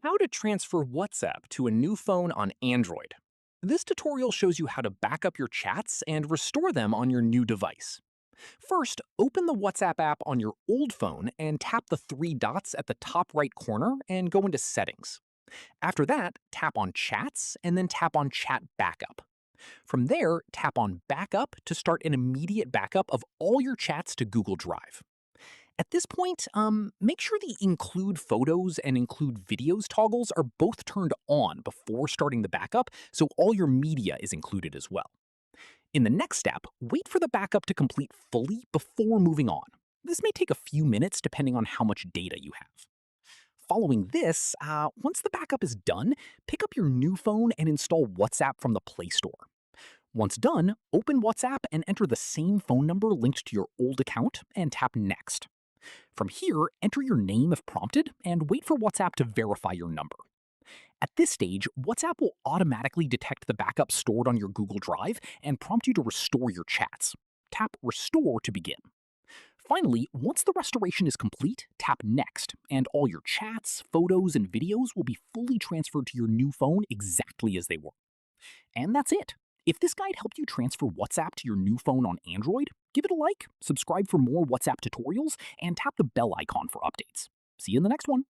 How to transfer WhatsApp to a new phone on Android. This tutorial shows you how to back up your chats and restore them on your new device. First, open the WhatsApp app on your old phone and tap the three dots at the top right corner and go into Settings. After that, tap on Chats and then tap on Chat Backup. From there, tap on Backup to start an immediate backup of all your chats to Google Drive. At this point, make sure the include photos and include videos toggles are both turned on before starting the backup, so all your media is included as well. In the next step, wait for the backup to complete fully before moving on. This may take a few minutes depending on how much data you have. Following this, once the backup is done, pick up your new phone and install WhatsApp from the Play Store. Once done, open WhatsApp and enter the same phone number linked to your old account and tap Next. From here, enter your name if prompted and wait for WhatsApp to verify your number. At this stage, WhatsApp will automatically detect the backup stored on your Google Drive and prompt you to restore your chats. Tap Restore to begin. Finally, once the restoration is complete, tap Next, and all your chats, photos, and videos will be fully transferred to your new phone exactly as they were. And that's it. If this guide helped you transfer WhatsApp to your new phone on Android, give it a like, subscribe for more WhatsApp tutorials, and tap the bell icon for updates. See you in the next one.